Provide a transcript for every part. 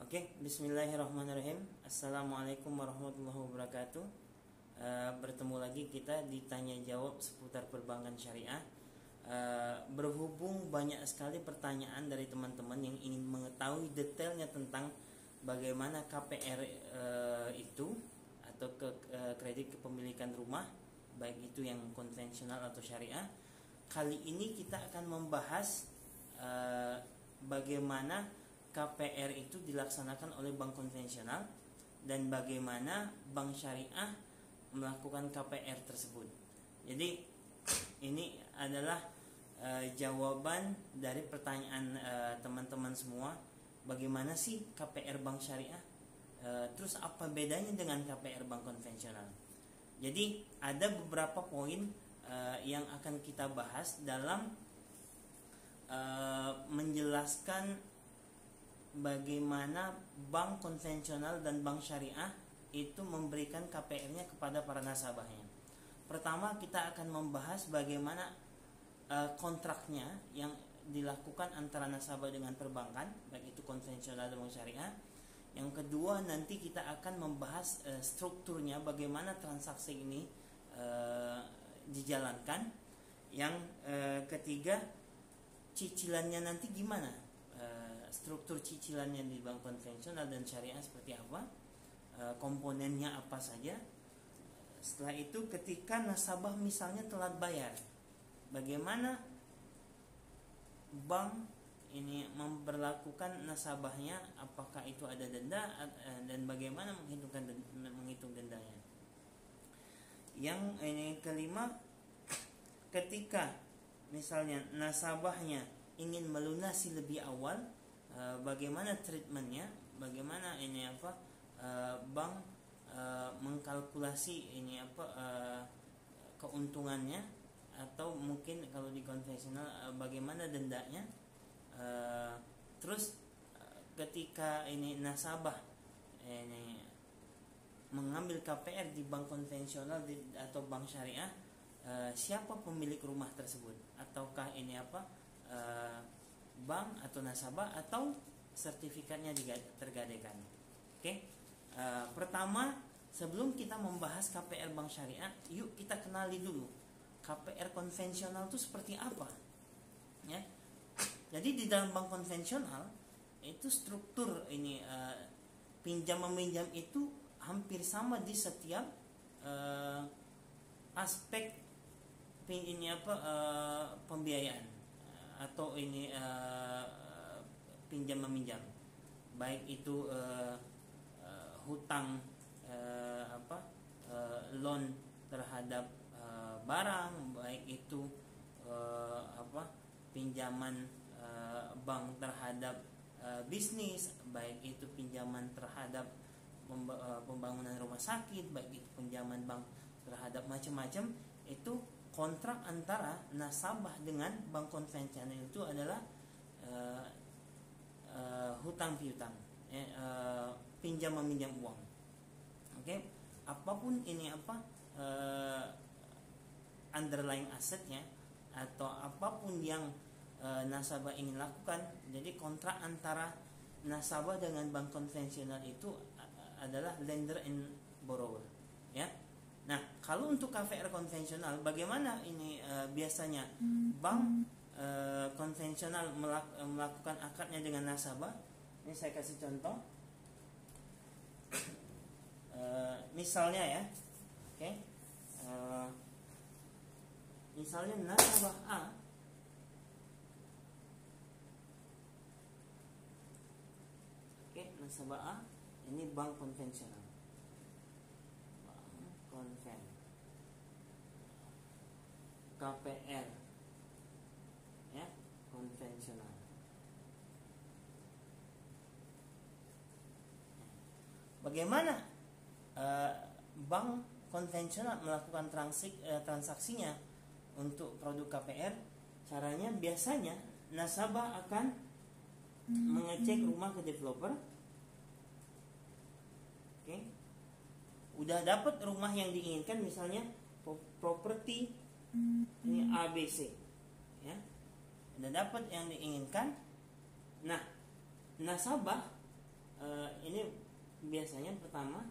Oke, bismillahirrahmanirrahim. Assalamualaikum warahmatullahi wabarakatuh. Bertemu lagi kita di tanya jawab seputar perbankan syariah. Berhubung banyak sekali pertanyaan dari teman-teman yang ingin mengetahui detailnya tentang bagaimana KPR itu atau kredit kepemilikan rumah, baik itu yang konvensional atau syariah. Kali ini kita akan membahas bagaimana KPR itu dilaksanakan oleh bank konvensional dan bagaimana bank syariah melakukan KPR tersebut. Jadi ini adalah jawaban dari pertanyaan teman-teman semua. Bagaimana sih KPR bank syariah? Terus apa bedanya dengan KPR bank konvensional? Jadi ada beberapa poin yang akan kita bahas dalam menjelaskan bagaimana bank konvensional dan bank syariah itu memberikan KPR-nya kepada para nasabahnya. Pertama, kita akan membahas bagaimana kontraknya yang dilakukan antara nasabah dengan perbankan, baik itu konvensional dan bank syariah. Yang kedua, nanti kita akan membahas strukturnya, bagaimana transaksi ini dijalankan. Yang ketiga, cicilannya nanti gimana? Struktur cicilannya di bank konvensional dan syariah seperti apa, komponennya apa saja. Setelah itu, ketika nasabah misalnya telat bayar, bagaimana bank ini memperlakukan nasabahnya, apakah itu ada denda dan bagaimana menghitung dendanya. Yang ini kelima, ketika misalnya nasabahnya ingin melunasi lebih awal, bagaimana treatmentnya, bagaimana bank mengkalkulasi keuntungannya, atau mungkin kalau di konvensional bagaimana dendanya. Terus ketika nasabah mengambil KPR di bank konvensional atau bank syariah, siapa pemilik rumah tersebut? Ataukah bank atau nasabah, atau sertifikatnya tergadaikan? Oke. Pertama, sebelum kita membahas KPR bank syariah, yuk kita kenali dulu KPR konvensional itu seperti apa. Ya. Jadi di dalam bank konvensional itu struktur pinjam meminjam itu hampir sama di setiap aspek pembiayaan atau pinjam meminjam, baik itu hutang loan terhadap barang, baik itu pinjaman bank terhadap bisnis, baik itu pinjaman terhadap pembangunan rumah sakit, baik itu pinjaman bank terhadap macam-macam. Itu kontrak antara nasabah dengan bank konvensional itu adalah hutang piutang, pinjam meminjam uang. Oke. Apapun underlying asetnya atau apapun yang nasabah ingin lakukan, jadi kontrak antara nasabah dengan bank konvensional itu adalah lender and borrower, ya. Nah, kalau untuk KPR konvensional, bagaimana biasanya bank konvensional melakukan akadnya dengan nasabah? Ini saya kasih contoh. Misalnya ya, oke. Misalnya nasabah A nasabah A ini bank konvensional. KPR ya, konvensional. Bagaimana bank konvensional melakukan transaksinya untuk produk KPR? Caranya biasanya nasabah akan mengecek rumah ke developer. Oke. Udah dapat rumah yang diinginkan, misalnya properti ini ABC, ya, udah dapat yang diinginkan. Nah, nasabah ini biasanya pertama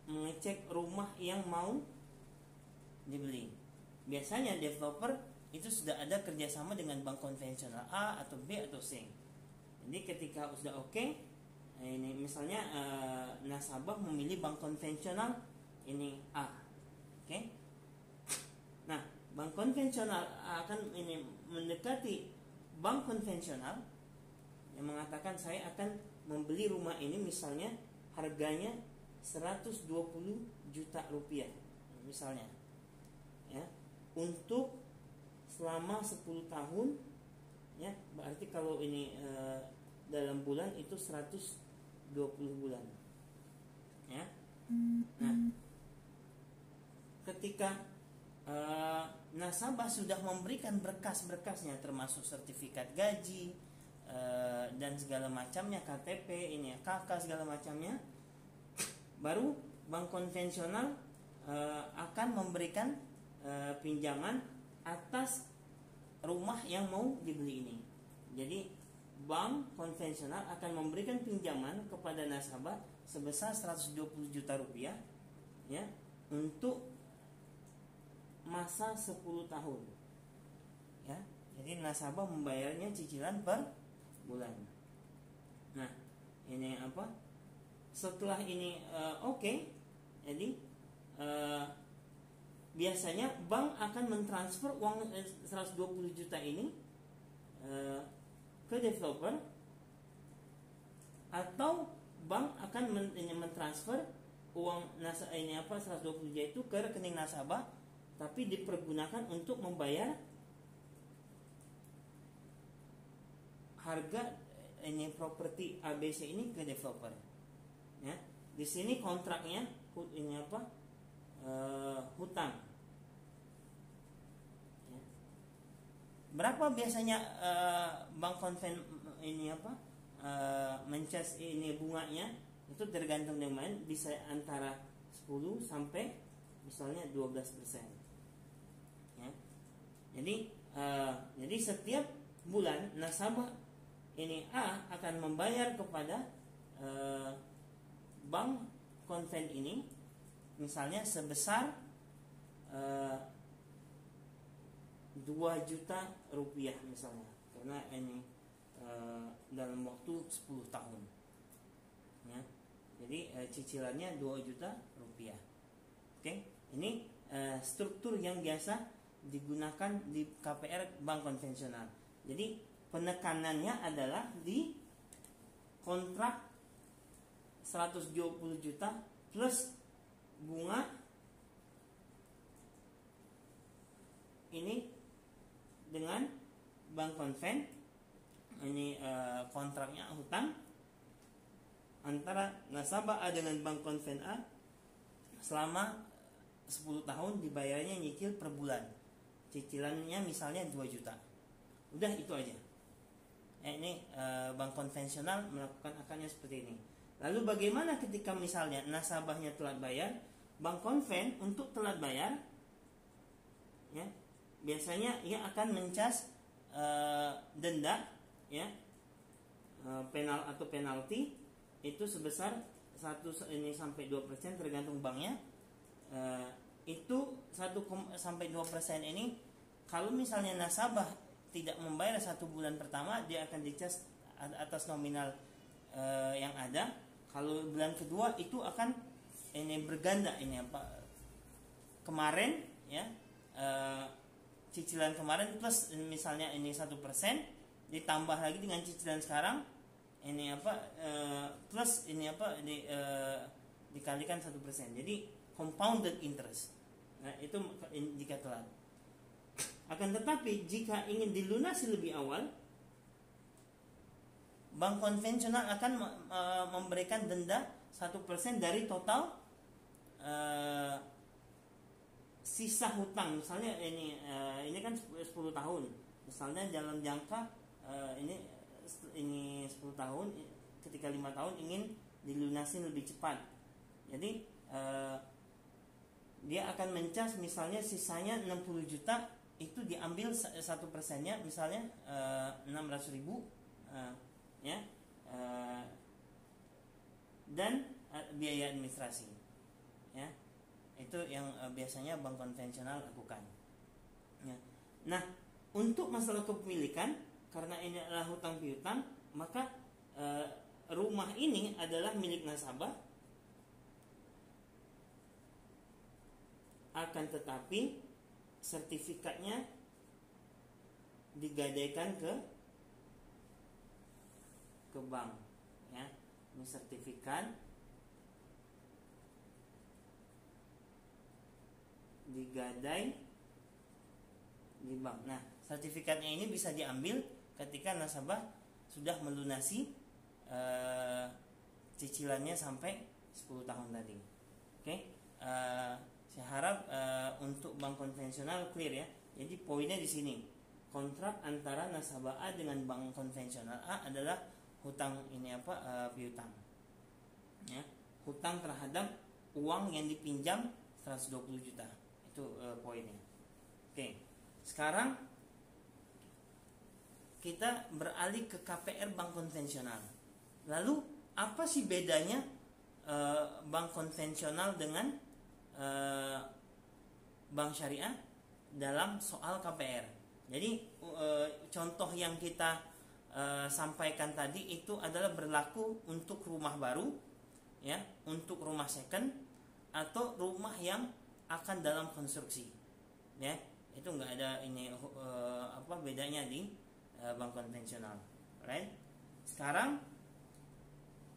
mengecek rumah yang mau dibeli. Biasanya developer itu sudah ada kerjasama dengan bank konvensional A atau B atau C. Jadi ketika sudah oke, ini misalnya nasabah memilih bank konvensional ini A, oke? Nah, bank konvensional akan ini mendekati bank konvensional yang mengatakan saya akan membeli rumah ini misalnya harganya 120 juta rupiah misalnya, ya, untuk selama 10 tahun, ya, berarti kalau ini dalam bulan itu 120 bulan, ya. Nah, ketika nasabah sudah memberikan berkas-berkasnya termasuk sertifikat gaji dan segala macamnya, KTP ini ya, KK segala macamnya, baru bank konvensional akan memberikan pinjaman atas rumah yang mau dibeli ini. Jadi bank konvensional akan memberikan pinjaman kepada nasabah sebesar 120 juta rupiah, ya, untuk masa 10 tahun, ya. Jadi nasabah membayarnya cicilan per bulan. Nah, ini apa? Setelah ini oke, jadi biasanya bank akan mentransfer uang 120 juta ini ke developer, atau bank akan mentransfer uang 120 juta itu ke rekening nasabah, tapi dipergunakan untuk membayar harga ini properti ABC ini ke developer, ya. Di sini kontraknya ini apa? Hutang. Ya. Berapa biasanya bank konven ini apa? Mencas ini bunganya itu tergantung dengan bisa antara 10 sampai misalnya 12%. Ya. Jadi setiap bulan nasabah ini A akan membayar kepada bank konven ini misalnya sebesar 2 juta rupiah misalnya, karena ini dalam waktu 10 tahun, ya. Jadi cicilannya 2 juta rupiah. Oke, ini struktur yang biasa digunakan di KPR bank konvensional. Jadi penekanannya adalah di kontrak 120 juta plus bunga ini dengan bank konven. Ini kontraknya hutang antara nasabah A dengan bank konven A selama 10 tahun, dibayarnya nyicil per bulan. Cicilannya misalnya 2 juta. Udah itu aja. Ini bank konvensional melakukan akarnya seperti ini. Lalu bagaimana ketika misalnya nasabahnya telat bayar? Bank konven untuk telat bayar, ya, biasanya ia akan mencas denda, ya, penal atau penalti itu sebesar 1 ini sampai 2% tergantung banknya. Itu 1 sampai 2% ini kalau misalnya nasabah tidak membayar 1 bulan pertama, dia akan dicas atas nominal yang ada. Kalau bulan kedua itu akan ini berganda, ini apa, kemarin, ya, cicilan kemarin plus misalnya ini 1% ditambah lagi dengan cicilan sekarang ini apa plus ini apa dikalikan 1%, jadi compounded interest. Nah, itu jika telat. Akan tetapi jika ingin dilunasi lebih awal, bank konvensional akan memberikan denda 1% dari total sisa hutang. Misalnya ini kan 10 tahun. Misalnya dalam jangka ini 10 tahun, ketika 5 tahun ingin dilunasi lebih cepat. Jadi dia akan mencas misalnya sisanya 60 juta, itu diambil 1%-nya misalnya 600.000, ya, dan biaya administrasi. Ya, itu yang biasanya bank konvensional lakukan. Ya. Nah, untuk masalah kepemilikan, karena ini adalah hutang piutang, maka rumah ini adalah milik nasabah, akan tetapi sertifikatnya digadaikan ke bank. Ya, ini sertifikat digadai di bank. Nah, sertifikatnya ini bisa diambil ketika nasabah sudah melunasi cicilannya sampai 10 tahun tadi. Oke, saya harap untuk bank konvensional clear ya. Jadi poinnya di sini, kontrak antara nasabah A dengan bank konvensional A adalah hutang piutang. Ya, hutang terhadap uang yang dipinjam 120 juta. Itu poinnya. Oke. Sekarang kita beralih ke KPR bank konvensional. Lalu apa sih bedanya bank konvensional dengan bank syariah dalam soal KPR? Jadi contoh yang kita sampaikan tadi itu adalah berlaku untuk rumah baru, ya, untuk rumah second atau rumah yang akan dalam konstruksi, ya. Itu nggak ada ini bedanya di bank konvensional, right? Sekarang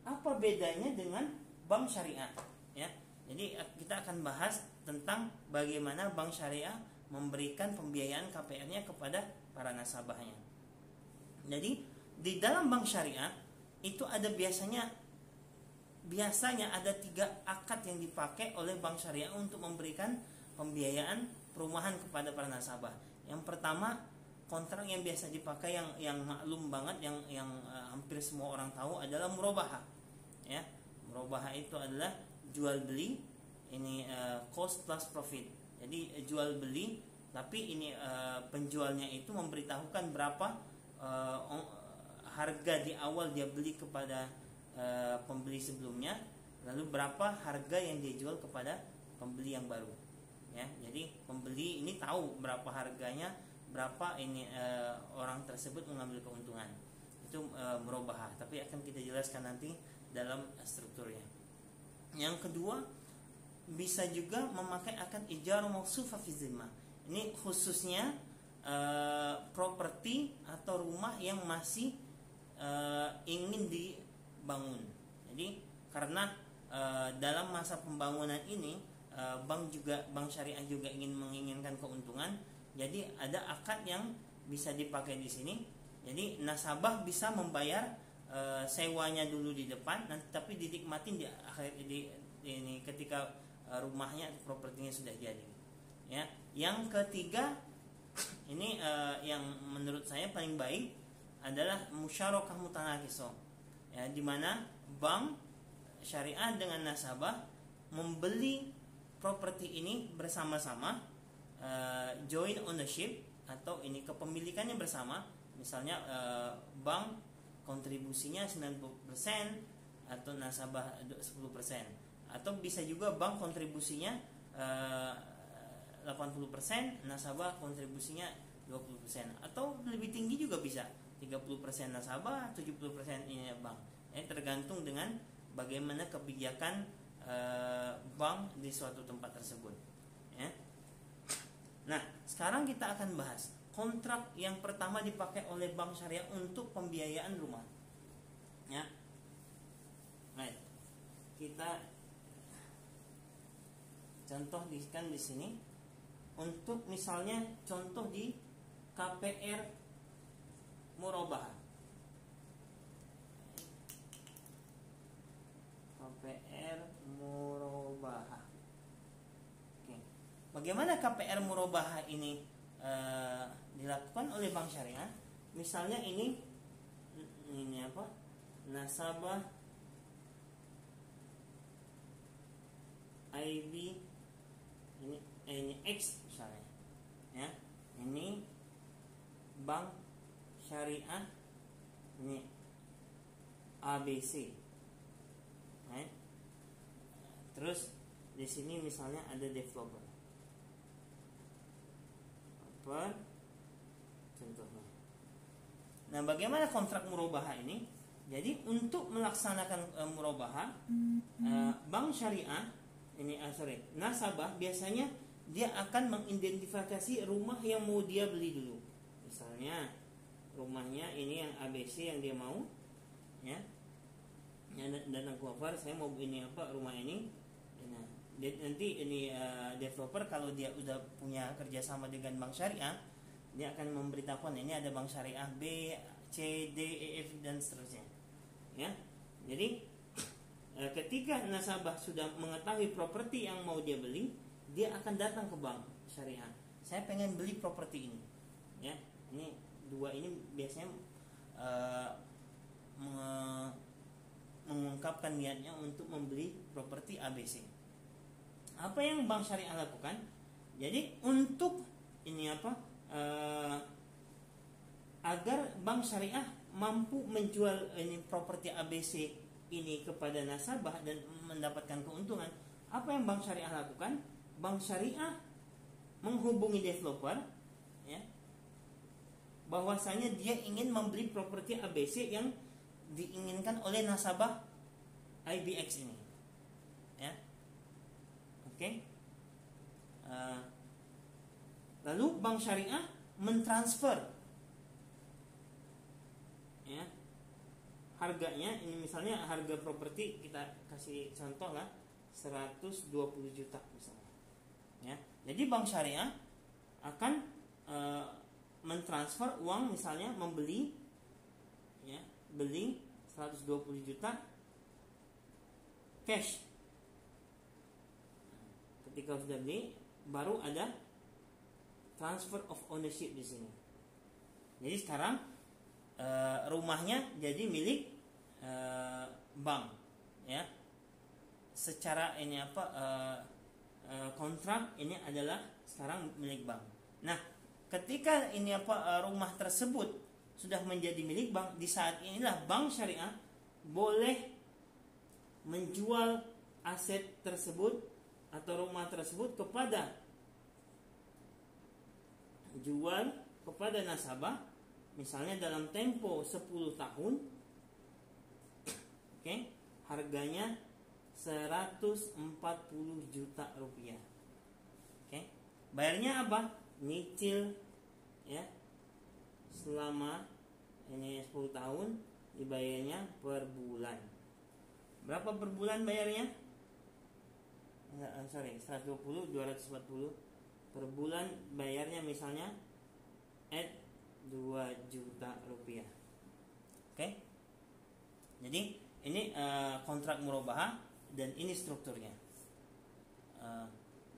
apa bedanya dengan bank syariah? Ya, jadi kita akan bahas tentang bagaimana bank syariah memberikan pembiayaan KPR-nya kepada para nasabahnya. Jadi di dalam bank syariah itu ada biasanya ada 3 akad yang dipakai oleh bank syariah untuk memberikan pembiayaan perumahan kepada para nasabah. Yang pertama, kontrak yang biasa dipakai yang maklum banget, yang hampir semua orang tahu adalah murabahah. Ya, murabahah itu adalah jual beli, ini cost plus profit. Jadi jual beli, tapi ini penjualnya itu memberitahukan berapa harga di awal dia beli kepada pembeli sebelumnya, lalu berapa harga yang dia jual kepada pembeli yang baru. Ya, jadi pembeli ini tahu berapa harganya, berapa ini orang tersebut mengambil keuntungan. Itu murabahah, tapi akan kita jelaskan nanti dalam strukturnya. Yang kedua, bisa juga memakai akad ijar mausufa fi zimmah. Ini khususnya properti atau rumah yang masih ingin dibangun. Jadi karena dalam masa pembangunan ini bank syariah juga menginginkan keuntungan, jadi ada akad yang bisa dipakai di sini. Jadi nasabah bisa membayar sewanya dulu di depan, tapi dinikmatin di akhir ini ketika rumahnya atau propertinya sudah jadi. Ya, yang ketiga ini yang menurut saya paling baik adalah musyarakah mutanakisah. Ya, di mana bank syariah dengan nasabah membeli properti ini bersama-sama, joint ownership atau ini kepemilikannya bersama. Misalnya bank kontribusinya 90% atau nasabah 10%, atau bisa juga bank kontribusinya 80%, nasabah kontribusinya 20%, atau lebih tinggi juga bisa 30% nasabah, 70% ini bank. Tergantung dengan bagaimana kebijakan bank di suatu tempat tersebut. Ya. Nah, sekarang kita akan bahas kontrak yang pertama dipakai oleh bank syariah untuk pembiayaan rumah. Ya. Baik. Kita contohkan di sini untuk misalnya contoh di KPR murabahah. KPR murabahah. Oke. Bagaimana KPR murabahah ini dilakukan oleh bank syariah? Misalnya ini nasabah IB ini X misalnya. Ya. Ini bank syariah ini ABC. Right? Terus di sini misalnya ada developer. Apa contohnya? Nah, bagaimana kontrak murabahah ini? Jadi untuk melaksanakan murabahah, bank syariah ini nasabah biasanya dia akan mengidentifikasi rumah yang mau dia beli dulu. Misalnya rumahnya ini yang ABC yang dia mau, ya. Dan aku offer saya mau ini apa rumah ini. Nah, nanti ini developer kalau dia udah punya kerjasama dengan bank syariah, dia akan memberitahukan ini ada bank syariah B, C, D, E, F dan seterusnya. Ya, jadi ketika nasabah sudah mengetahui properti yang mau dia beli, dia akan datang ke bank syariah. Saya pengen beli properti ini. Ya, ini dua ini biasanya mengungkapkan niatnya untuk membeli properti ABC. Apa yang bank syariah lakukan? Jadi untuk ini apa? Agar bank syariah mampu menjual ini properti ABC ini kepada nasabah dan mendapatkan keuntungan, apa yang bank syariah lakukan? Bank syariah menghubungi developer, ya, bahwasanya dia ingin membeli properti ABC yang diinginkan oleh nasabah IBX ini, ya, oke. Lalu bank syariah mentransfer, ya, harganya. Ini misalnya harga properti, kita kasih contoh lah 120 juta misalnya, ya. Jadi bank syariah akan mentransfer uang, misalnya membeli, ya, beli 120 juta cash. Ketika sudah beli, baru ada transfer of ownership di sini. Jadi sekarang rumahnya jadi milik bank, ya. Secara ini apa kontrak ini adalah sekarang milik bank. Nah, ketika ini apa rumah tersebut sudah menjadi milik bank, di saat inilah bank syariah boleh menjual aset tersebut atau rumah tersebut kepada nasabah, misalnya dalam tempo 10 tahun, oke, harganya 140 juta rupiah. Oke. Bayarnya apa? Nyicil, ya. Selama ini 10 tahun, dibayarnya per bulan. Berapa per bulan bayarnya? 120, 240 per bulan bayarnya, misalnya 2 juta rupiah. Oke. Jadi ini kontrak murabahah dan ini strukturnya.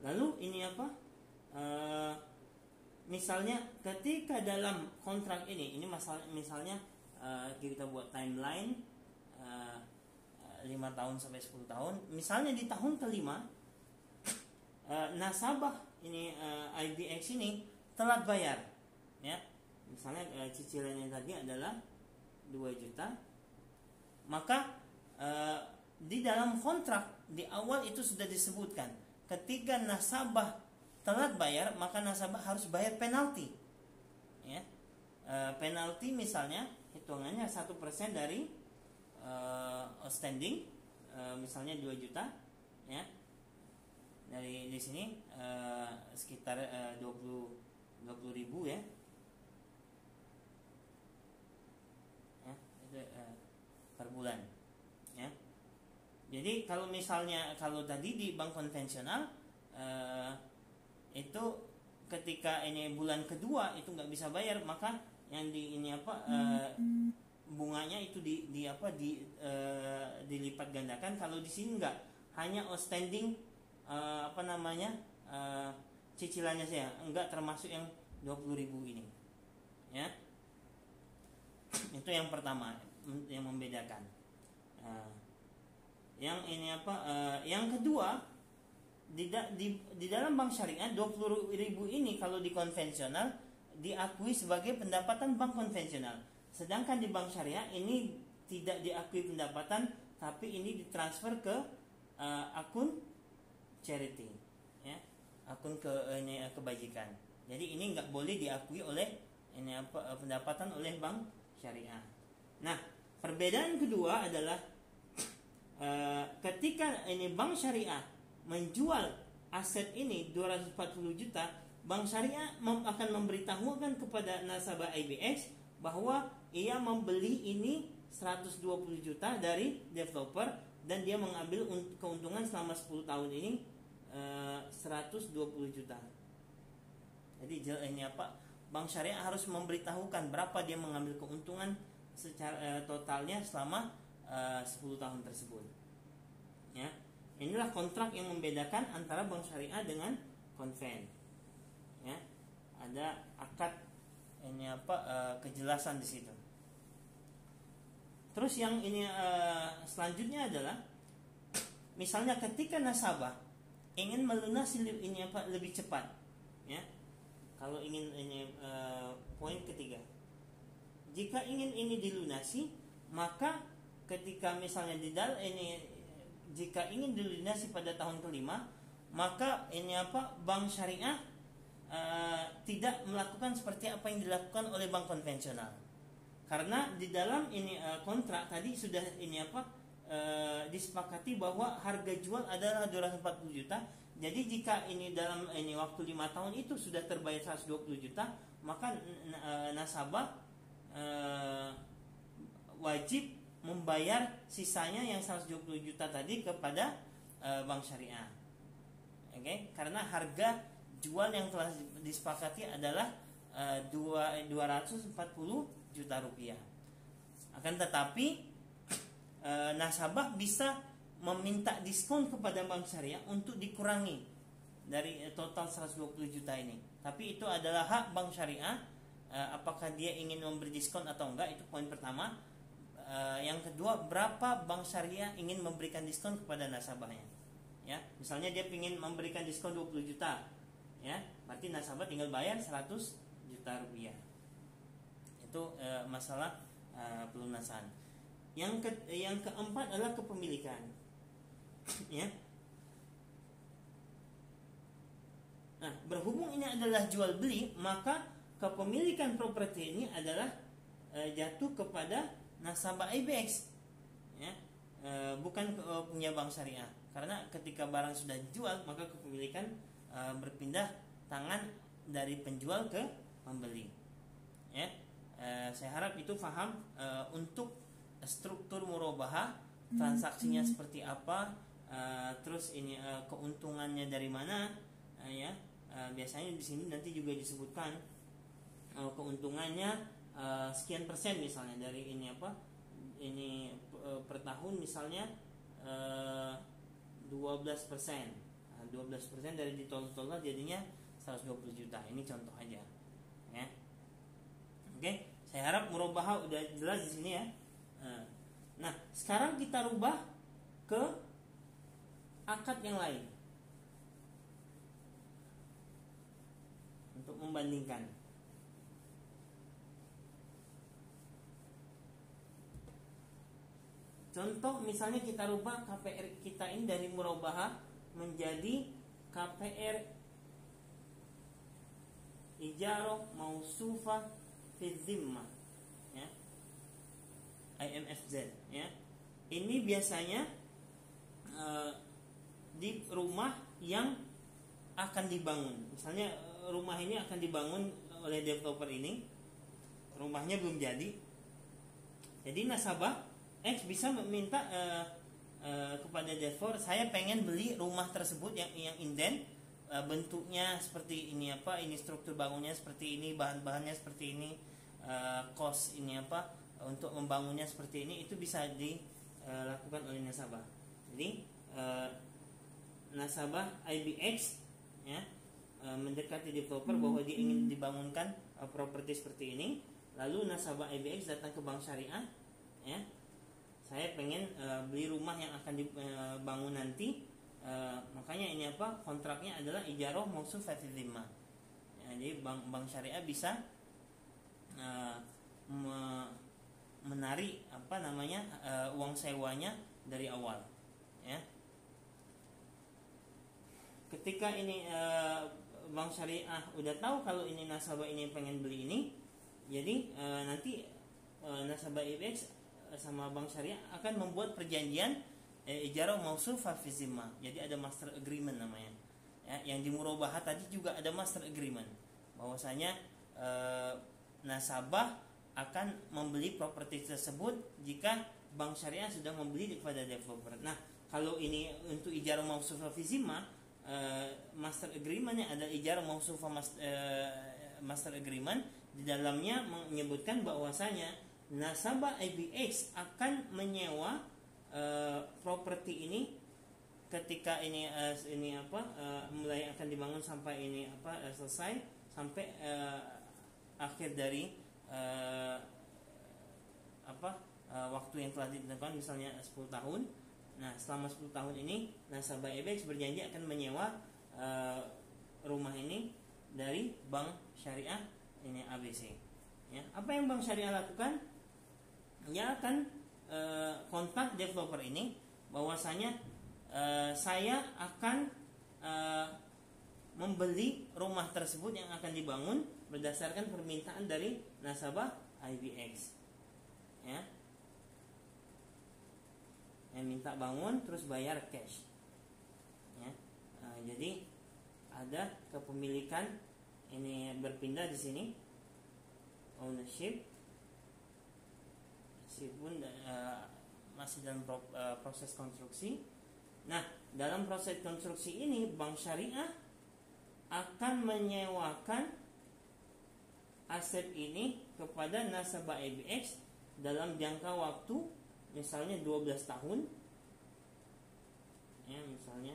Lalu ini apa? Misalnya ketika dalam kontrak ini misalnya kita buat timeline 5 tahun sampai 10 tahun. Misalnya di tahun kelima nasabah ini IBX ini telat bayar, ya. Misalnya cicilannya tadi adalah 2 juta. Maka di dalam kontrak di awal itu sudah disebutkan, ketika nasabah telat bayar, maka nasabah harus bayar penalti, ya. Penalti misalnya hitungannya 1% dari outstanding, misalnya 2 juta, ya. Dari di sini sekitar 20 ribu, ya. Ya, itu per bulan, ya. Jadi kalau misalnya kalau tadi di bank konvensional itu ketika ini bulan kedua itu nggak bisa bayar, maka yang di ini apa bunganya itu dilipat gandakan. Kalau di sini nggak, hanya outstanding cicilannya saja, enggak termasuk yang 20 ribu ini, ya. Itu yang pertama yang membedakan. Yang ini yang kedua, di dalam bank syariah 20 ribu ini kalau di konvensional diakui sebagai pendapatan bank konvensional, sedangkan di bank syariah ini tidak diakui pendapatan, tapi ini ditransfer ke akun charity, ya, akun kebajikan. Jadi ini nggak boleh diakui oleh pendapatan oleh bank syariah. Nah, perbedaan kedua adalah ketika ini bank syariah menjual aset ini 240 juta, bank syariah akan memberitahukan kepada nasabah IBX bahwa ia membeli ini 120 juta dari developer dan dia mengambil keuntungan selama 10 tahun ini 120 juta. Jadi ini bank syariah harus memberitahukan berapa dia mengambil keuntungan secara totalnya selama 10 tahun tersebut. Ya, inilah kontrak yang membedakan antara bank syariah dengan konven. Ya, ada akad kejelasan di situ. Terus yang ini selanjutnya adalah misalnya ketika nasabah ingin melunasi ini lebih cepat, ya. Kalau ingin ini poin ketiga, jika ingin ini dilunasi, maka ketika misalnya jika ingin dilunasi pada tahun kelima, maka bank syariah tidak melakukan seperti apa yang dilakukan oleh bank konvensional. Karena di dalam kontrak tadi sudah disepakati bahwa harga jual adalah 240 juta. Jadi jika dalam waktu 5 tahun itu sudah terbayar 120 juta, maka nasabah wajib membayar sisanya yang 120 juta tadi kepada bank syariah. Oke, karena harga jual yang telah disepakati adalah 240 juta rupiah. Akan tetapi nasabah bisa meminta diskon kepada bank syariah untuk dikurangi dari total 120 juta ini. Tapi itu adalah hak bank syariah, apakah dia ingin memberi diskon atau enggak, itu poin pertama. Yang kedua, berapa bank syariah ingin memberikan diskon kepada nasabahnya. Ya, misalnya dia ingin memberikan diskon 20 juta, ya, berarti nasabah tinggal bayar 100 juta rupiah. Itu masalah pelunasan. Yang keempat adalah kepemilikan. Ya. Nah, berhubung ini adalah jual beli, maka kepemilikan properti ini adalah jatuh kepada nasabah IBX, ya, bukan punya bank syariah. Karena ketika barang sudah dijual, maka kepemilikan berpindah tangan dari penjual ke pembeli. Ya, saya harap itu paham untuk struktur murabahah, transaksinya seperti apa, terus ini keuntungannya dari mana, ya. Biasanya di sini nanti juga disebutkan keuntungannya sekian persen misalnya dari per tahun misalnya 12%. 12% dari total jadinya 120 juta. Ini contoh aja, ya. Oke, saya harap murabahah udah jelas di sini, ya. Nah, sekarang kita rubah ke akad yang lain untuk membandingkan. Contoh misalnya kita rubah KPR kita ini dari murabahah menjadi KPR ijarah mausufah fi dhimmah, ya, IMFZ, ya. Ini biasanya di rumah yang akan dibangun. Misalnya rumah ini akan dibangun oleh developer ini, rumahnya belum jadi. Jadi nasabah X bisa meminta kepada developer, saya pengen beli rumah tersebut yang inden, bentuknya seperti ini, ini struktur bangunnya seperti ini, bahan-bahannya seperti ini, cost ini untuk membangunnya seperti ini, itu bisa dilakukan oleh nasabah. Jadi nasabah IBX, ya, mendekati developer bahwa dia ingin dibangunkan properti seperti ini, lalu nasabah IBX datang ke bank syariah, ya, saya pengen beli rumah yang akan dibangun nanti, makanya ini kontraknya adalah ijarah mausufah fi dhimmah. Jadi bank syariah bisa menarik uang sewanya dari awal, ya. ketika ini bank syariah udah tahu kalau ini nasabah ini pengen beli ini, jadi nanti nasabah IBX sama bank syariah akan membuat perjanjian ijarah mausufah fi zimmah. Jadi ada master agreement namanya. Ya, yang di murabahah tadi juga ada master agreement bahwasanya nasabah akan membeli properti tersebut jika bank syariah sudah membeli kepada developer. Nah, kalau ini untuk ijarah mausufah fi zimmah, master agreementnya ada ijarah mausufah master agreement. Di dalamnya menyebutkan bahwasanya nasabah IBX akan menyewa properti ini ketika ini mulai akan dibangun sampai ini selesai, sampai akhir dari waktu yang telah ditentukan, misalnya 10 tahun. Nah, selama 10 tahun ini nasabah IBX berjanji akan menyewa rumah ini dari bank syariah ini ABC. Ya, apa yang bank syariah lakukan? Dia akan kontak developer ini bahwasanya saya akan membeli rumah tersebut yang akan dibangun berdasarkan permintaan dari nasabah IBX. Ya, yang minta bangun terus bayar cash. Ya, jadi ada kepemilikan ini berpindah di sini, ownership meskipun masih dalam proses konstruksi. Nah, dalam proses konstruksi ini bank syariah akan menyewakan aset ini kepada nasabah IBX dalam jangka waktu misalnya 12 tahun. Ya, misalnya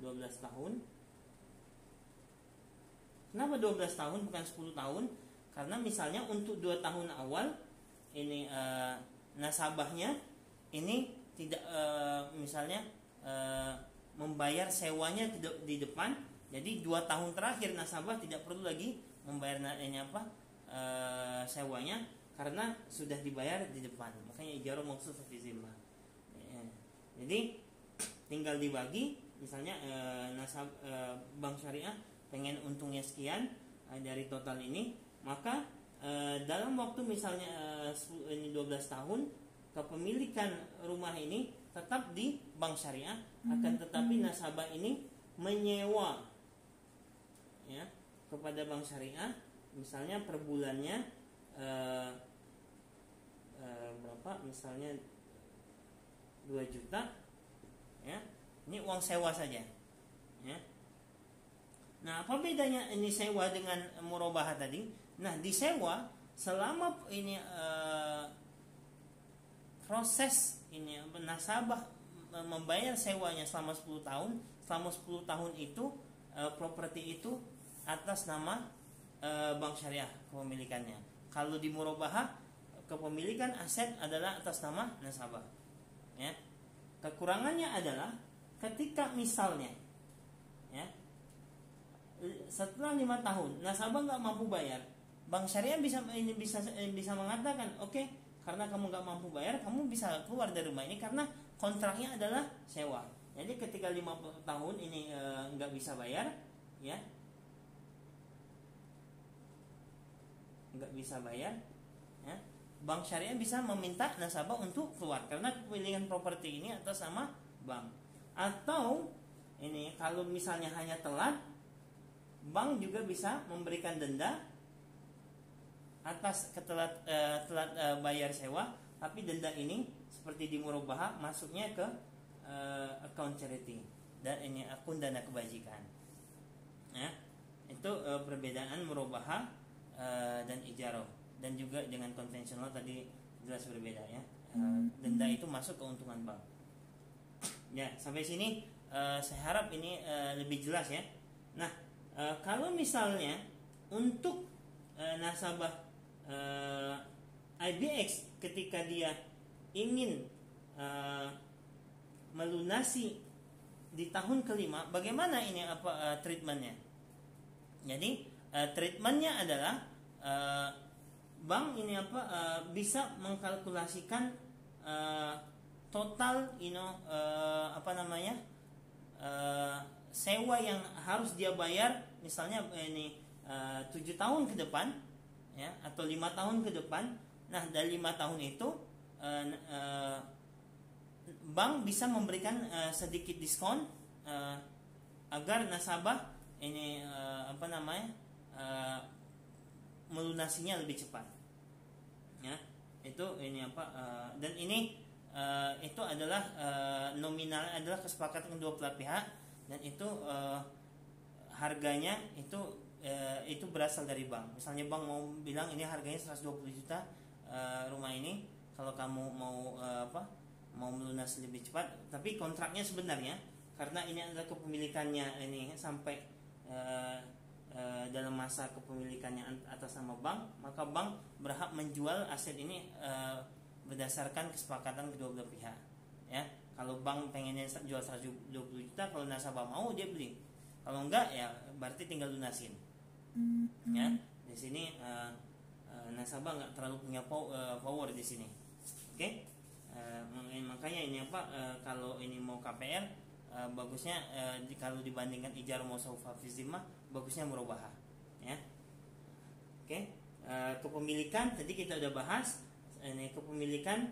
12 tahun. Kenapa 12 tahun bukan 10 tahun? Karena misalnya untuk 2 tahun awal ini nasabahnya ini tidak misalnya membayar sewanya di depan. Jadi 2 tahun terakhir nasabah tidak perlu lagi membayar sewanya karena sudah dibayar di depan. Makanya ijarah mausufah fi zimmah. Jadi tinggal dibagi, misalnya bank syariah pengen untungnya sekian dari total ini, maka dalam waktu misalnya 12 tahun kepemilikan rumah ini tetap di bank syariah, akan tetapi nasabah ini menyewa ya kepada bank syariah, misalnya per bulannya berapa, misalnya 2 juta ya, ini uang sewa saja ya. Nah, apa bedanya ini sewa dengan murabahah tadi? Nah, disewa selama ini proses ini nasabah membayar sewanya selama 10 tahun. Selama 10 tahun itu properti itu atas nama bank syariah kepemilikannya. Kalau di murabahah kepemilikan aset adalah atas nama nasabah. Ya. Kekurangannya adalah ketika misalnya ya setelah 5 tahun nasabah nggak mampu bayar, bank syariah bisa mengatakan oke, karena kamu nggak mampu bayar, kamu bisa keluar dari rumah ini karena kontraknya adalah sewa. Jadi ketika 5 tahun ini nggak bisa bayar ya, nggak bisa bayar ya, bank syariah bisa meminta nasabah untuk keluar karena kepemilikan properti ini atas nama bank. Atau ini kalau misalnya hanya telat, bank juga bisa memberikan denda atas telat bayar sewa, tapi denda ini seperti di murabahah masuknya ke account charity dan ini akun dana kebajikan. Ya, itu perbedaan murabahah dan ijarah, dan juga dengan konvensional tadi jelas berbeda ya. Denda itu masuk keuntungan bank. Ya, sampai sini saya harap ini lebih jelas ya. Nah, kalau misalnya untuk nasabah IBX ketika dia ingin melunasi di tahun kelima, bagaimana ini treatmentnya? Jadi treatmentnya adalah bank ini bisa mengkalkulasikan total sewa yang harus dia bayar misalnya ini 7 tahun ke depan, ya, atau 5 tahun ke depan. Nah, dari 5 tahun itu bank bisa memberikan sedikit diskon agar nasabah ini melunasinya lebih cepat. Ya, itu ini dan ini itu adalah nominal, adalah kesepakatan kedua belah pihak, dan itu harganya itu berasal dari bank. Misalnya bank mau bilang ini harganya 120 juta rumah ini, kalau kamu mau mau melunasi lebih cepat, tapi kontraknya sebenarnya karena ini adalah kepemilikannya ini sampai dalam masa kepemilikannya atas nama bank, maka bank berhak menjual aset ini berdasarkan kesepakatan kedua belah pihak. Ya, kalau bank pengennya jual 120 juta, kalau nasabah mau dia beli, kalau enggak ya berarti tinggal lunasin. Ya, di sini nasabah nggak terlalu punya power di sini. Oke, makanya ini kalau ini mau KPR bagusnya kalau dibandingkan ijar mausufah fi zimmah, bagusnya murabahah. Ya, oke. Kepemilikan tadi kita udah bahas. Ini kepemilikan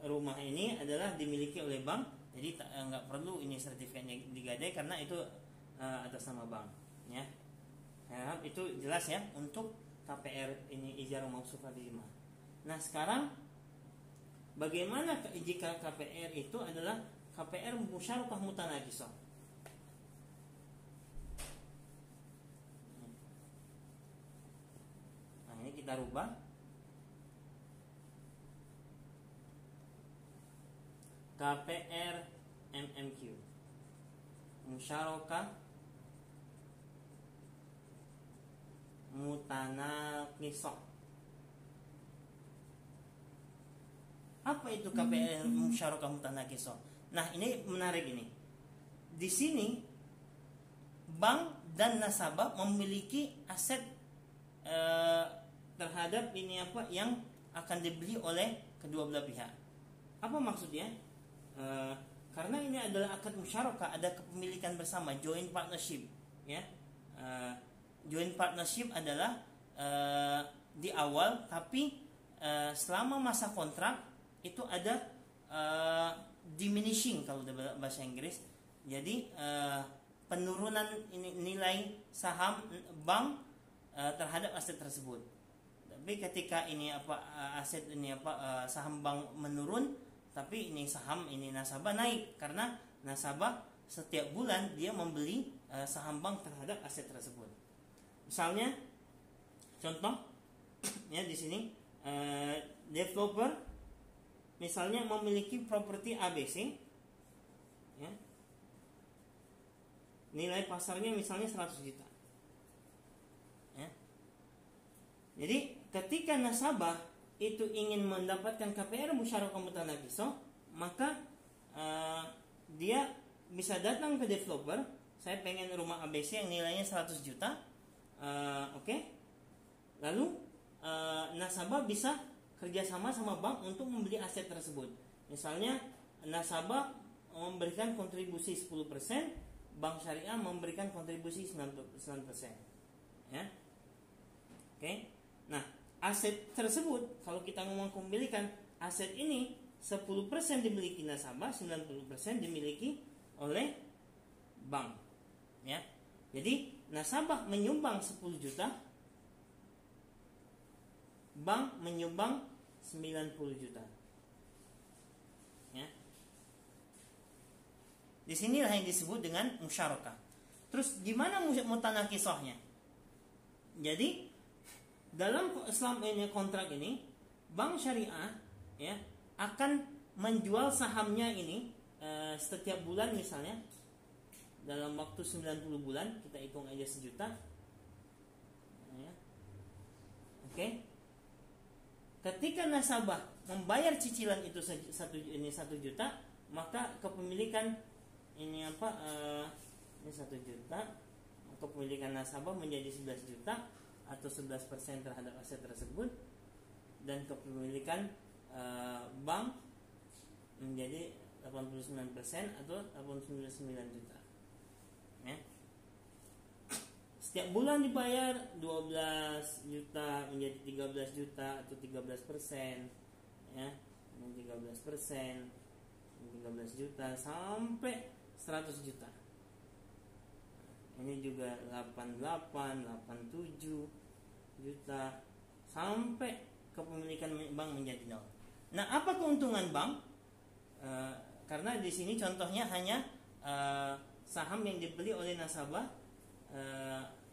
rumah ini adalah dimiliki oleh bank, jadi nggak perlu ini sertifikatnya digadai karena itu atas nama bank. Ya, itu jelas ya untuk KPR ini ijar mausufah fi zimmah. Nah, sekarang bagaimana jika KPR itu adalah KPR musyarakah mutanaqisah? Nah, ini kita rubah. KPR MMQ, musyarakah mutanaqisah. Apa itu KPR musyarakah mutanaqisah? Nah, ini menarik ini. Di sini bank dan nasabah memiliki aset terhadap ini yang akan dibeli oleh kedua belah pihak. Apa maksudnya? Karena ini adalah akad musyarakah, ada kepemilikan bersama, joint partnership. Ya, joint partnership adalah di awal, tapi selama masa kontrak itu ada diminishing kalau dalam bahasa Inggris. Jadi penurunan nilai saham bank terhadap aset tersebut. Tapi ketika ini aset ini saham bank menurun, tapi ini saham ini nasabah naik karena nasabah setiap bulan dia membeli saham bank terhadap aset tersebut. Misalnya contoh ya di sini developer misalnya memiliki properti ABC, ya, nilai pasarnya misalnya 100 juta. Ya. Jadi ketika nasabah itu ingin mendapatkan KPR musyarakah mutanaqisah, maka dia bisa datang ke developer, saya pengen rumah ABC yang nilainya 100 juta, oke. Lalu nasabah bisa kerjasama sama bank untuk membeli aset tersebut. Misalnya nasabah memberikan kontribusi 10%, bank syariah memberikan kontribusi 9%. Ya. Oke. Nah, aset tersebut kalau kita ngomong kepemilikan, aset ini 10% dimiliki nasabah, 90% dimiliki oleh bank. Ya. Jadi nasabah menyumbang 10 juta, bank menyumbang 90 juta. Ya. Di sinilah yang disebut dengan musyarakah. Terus gimana mutanaqisahnya? Jadi dalam Islam ini kontrak ini, bank syariah ya akan menjual sahamnya ini setiap bulan, misalnya dalam waktu 90 bulan, kita hitung aja 1 juta. Ya. Oke. Ketika nasabah membayar cicilan itu 1 juta, maka kepemilikan ini ini 1 juta, kepemilikan nasabah menjadi 11 juta atau 11% terhadap aset tersebut, dan kepemilikan bank menjadi 89% atau 89 juta. Ya. Setiap bulan dibayar 12 juta menjadi 13 juta atau 13%, ya. 13%, 13 juta sampai 100 juta. Ini juga 88, 87 juta sampai kepemilikan bank menjadi nol. Nah, apa keuntungan bank? Karena di sini contohnya hanya saham yang dibeli oleh nasabah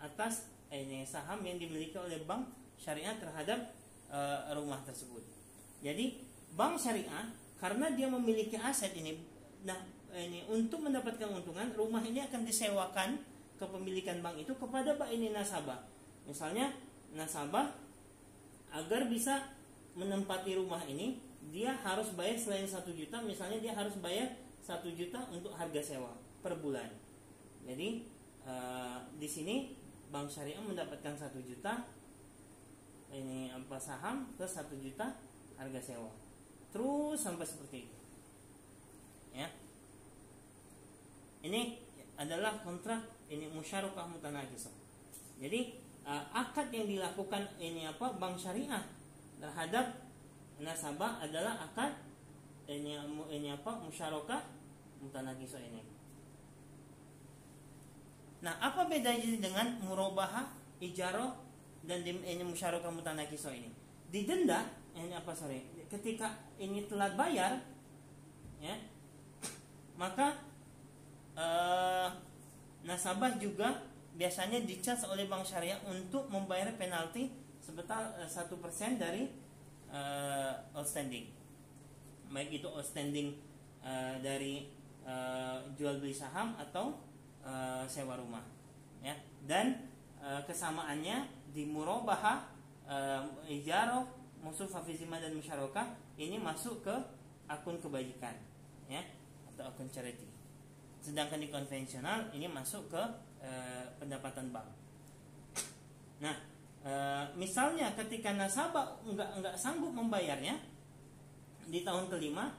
atas ini saham yang dimiliki oleh bank syariah terhadap rumah tersebut. Jadi bank syariah karena dia memiliki aset ini, nah ini untuk mendapatkan keuntungan, rumah ini akan disewakan kepemilikan bank itu kepada bank ini nasabah. Misalnya nasabah agar bisa menempati rumah ini, dia harus bayar selain 1 juta, misalnya dia harus bayar 1 juta untuk harga sewa per bulan. Jadi di sini bank syariah mendapatkan 1 juta ini saham plus 1 juta harga sewa. Terus sampai seperti itu. Ya. Ini adalah kontrak ini musyarakah mutanaqisah. Jadi akad yang dilakukan bank syariah terhadap nasabah adalah akad musyarakah mutanaqisah ini. Nah, apa bedanya dengan murabahah, ijarah dan ini musyarakah mutanaqisah ini? Didenda ketika ini telat bayar, ya, maka nasabah juga biasanya dicas oleh bank syariah untuk membayar penalti sebesar 1% dari outstanding, baik itu outstanding dari jual beli saham atau sewa rumah, ya. Dan kesamaannya di murabahah, ijarah, musufah fi zimah dan musyarakah ini masuk ke akun kebajikan, ya, atau akun charity. Sedangkan di konvensional ini masuk ke pendapatan bank. Nah, misalnya ketika nasabah enggak sanggup membayarnya di tahun kelima,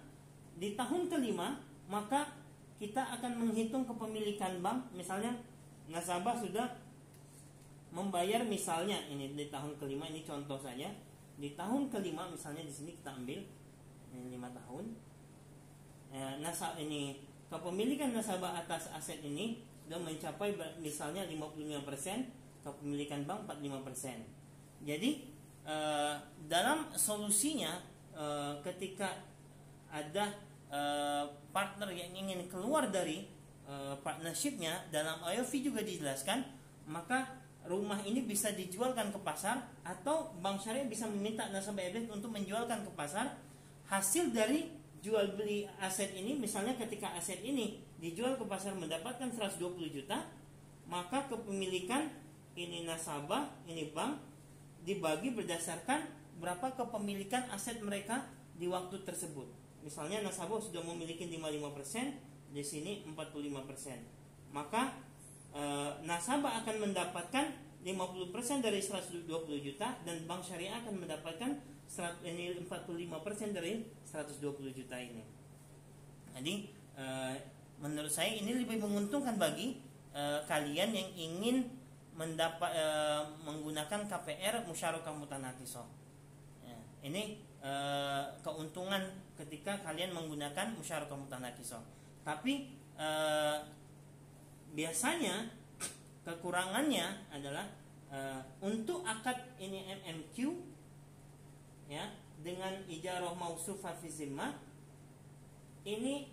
maka kita akan menghitung kepemilikan bank. Misalnya nasabah sudah membayar, misalnya ini di tahun kelima, ini contoh saja. Di tahun kelima misalnya di sini kita ambil ini 5 tahun. Kepemilikan nasabah atas aset ini sudah mencapai misalnya 55%, kepemilikan bank 45%. Jadi dalam solusinya ketika ada partner yang ingin keluar dari partnershipnya, dalam IOV juga dijelaskan, maka rumah ini bisa dijualkan ke pasar atau bank syariah bisa meminta nasabah untuk menjualkan ke pasar. Hasil dari jual beli aset ini, misalnya ketika aset ini dijual ke pasar mendapatkan 120 juta, maka kepemilikan ini nasabah, ini bank dibagi berdasarkan berapa kepemilikan aset mereka di waktu tersebut. Misalnya nasabah sudah memiliki 55%, di sini 45%. Maka nasabah akan mendapatkan 50% dari 120 juta dan bank syariah akan mendapatkan 45% dari 120 juta ini. Jadi menurut saya ini lebih menguntungkan bagi kalian yang ingin menggunakan KPR musyarakah mutanaqisah. Ya, ini keuntungan ketika kalian menggunakan musyarakah mutanaqisah. Tapi biasanya kekurangannya adalah untuk akad ini MMQ, ya, dengan ijarah mausufah fi zimmah, ini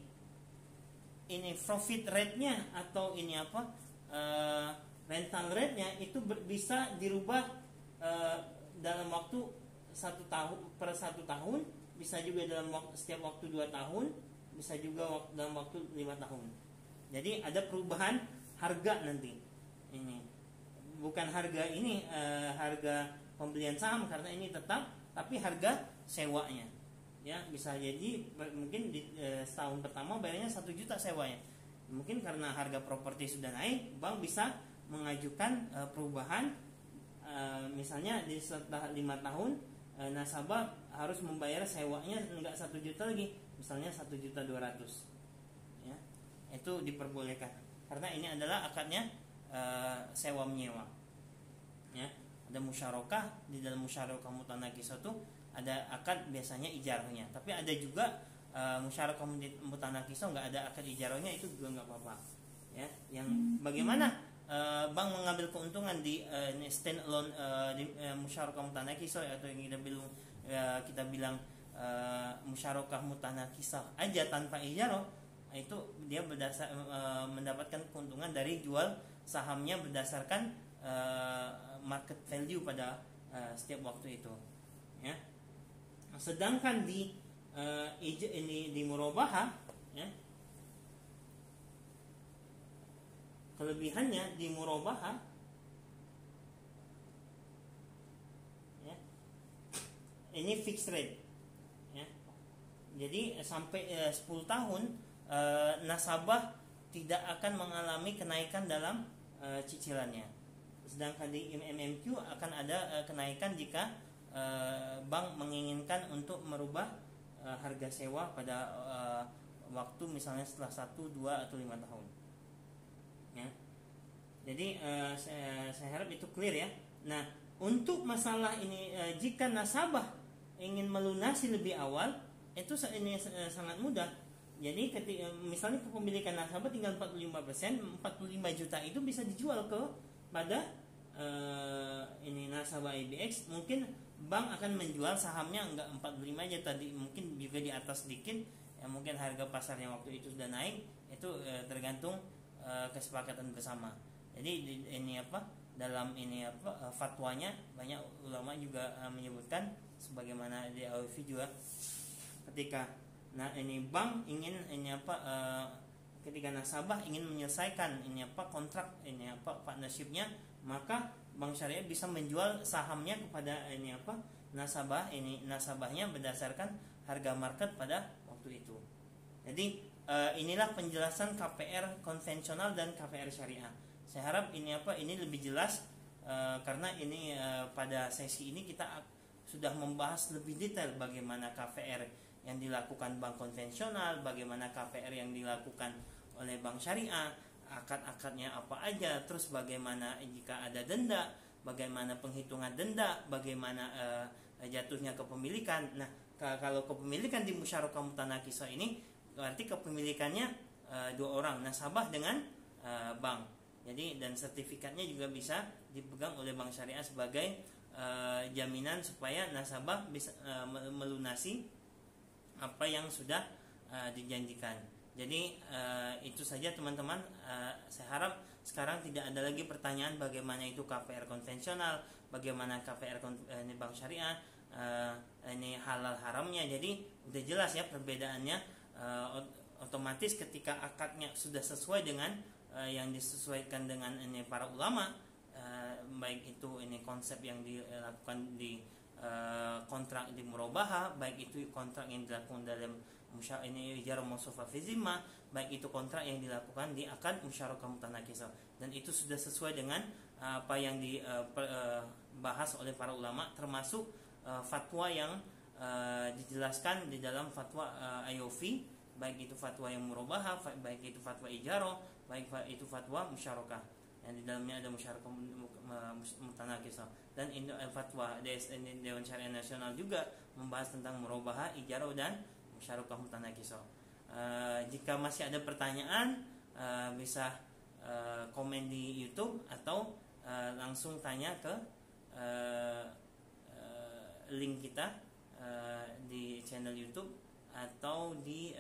profit rate-nya atau rental rate-nya itu bisa dirubah dalam waktu 1 tahun per 1 tahun, bisa juga dalam setiap waktu 2 tahun, bisa juga dalam waktu 5 tahun. Jadi ada perubahan harga nanti. Ini bukan harga harga pembelian saham karena ini tetap, tapi harga sewanya, ya, bisa jadi mungkin di setahun pertama bayarnya 1 juta sewanya. Mungkin karena harga properti sudah naik, bank bisa mengajukan perubahan, misalnya di setelah 5 tahun nasabah harus membayar sewanya enggak 1 juta lagi, misalnya 1.200.000 ya, itu diperbolehkan karena ini adalah akadnya sewa menyewa ya. Ada musyarakah, di dalam musyarakah mutanakisah itu ada akad biasanya ijarahnya, tapi ada juga musyarakah mutanakisah nggak ada akad ijarahnya, itu juga nggak apa-apa ya. Yang bagaimana bank mengambil keuntungan di stand alone di musyarakah mutanakisah atau yang kita bilang musyarakah mutanakisah aja tanpa ijarah, itu dia mendapatkan keuntungan dari jual sahamnya berdasarkan market value pada setiap waktu itu ya. Sedangkan di di murabahah ya, kelebihannya di murabahah ya, ini fixed rate ya. Jadi sampai 10 tahun nasabah tidak akan mengalami kenaikan dalam cicilannya. Sedangkan di MMQ akan ada kenaikan jika bank menginginkan untuk merubah harga sewa pada waktu misalnya setelah 1, 2, atau 5 tahun ya. Jadi saya harap itu clear ya. Nah, untuk masalah ini jika nasabah ingin melunasi lebih awal, itu ini sangat mudah. Jadi ketika misalnya kepemilikan nasabah tinggal 45%, 45 juta itu bisa dijual pada ini nasabah IBX. Mungkin bank akan menjual sahamnya enggak 45 aja tadi, mungkin juga di atas sedikit ya, mungkin harga pasarnya waktu itu sudah naik, itu tergantung kesepakatan bersama. Jadi ini dalam ini fatwanya banyak ulama juga menyebutkan sebagaimana di AWF juga, ketika ini bank ingin ketika nasabah ingin menyelesaikan kontrak partnershipnya, maka bank syariah bisa menjual sahamnya kepada nasabahnya berdasarkan harga market pada waktu itu. Jadi inilah penjelasan KPR konvensional dan KPR syariah. Saya harap ini lebih jelas karena ini pada sesi ini kita sudah membahas lebih detail bagaimana KPR yang dilakukan bank konvensional, bagaimana KPR yang dilakukan oleh bank syariah, akad-akadnya apa aja, terus bagaimana jika ada denda, bagaimana penghitungan denda, bagaimana jatuhnya kepemilikan. Nah, kalau kepemilikan di musyarakah mutanakisah ini berarti kepemilikannya 2 orang, nasabah dengan bank. Jadi dan sertifikatnya juga bisa dipegang oleh bank syariah sebagai jaminan supaya nasabah bisa melunasi apa yang sudah dijanjikan. Jadi itu saja teman-teman. Saya harap sekarang tidak ada lagi pertanyaan bagaimana itu KPR konvensional, bagaimana KPR ini bank syariah, ini halal haramnya. Jadi udah jelas ya perbedaannya. Otomatis ketika akadnya sudah sesuai dengan yang disesuaikan dengan ini para ulama, baik itu ini konsep yang dilakukan di kontrak di murabahah, baik itu kontrak yang dilakukan dalam ijarah mausufa fi zimmah, baik itu kontrak yang dilakukan di akad musyarakah mutanakisah, dan itu sudah sesuai dengan apa yang dibahas oleh para ulama, termasuk fatwa yang dijelaskan di dalam fatwa IOV, baik itu fatwa yang murabahah, baik itu fatwa ijarah, baik itu fatwa musyarakah yang di dalamnya ada musyarakah mutanakisah. Dan fatwa Dewan Syariah Nasional juga membahas tentang murabahah, ijarah dan musyarakah mutanakisah. Jika masih ada pertanyaan bisa komen di YouTube atau langsung tanya ke link kita di channel YouTube atau di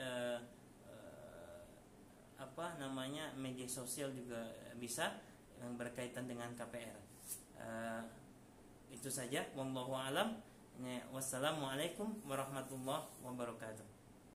media sosial juga bisa yang berkaitan dengan KPR. Itu saja. Wallahu a'lam. Wassalamualaikum warahmatullahi wabarakatuh.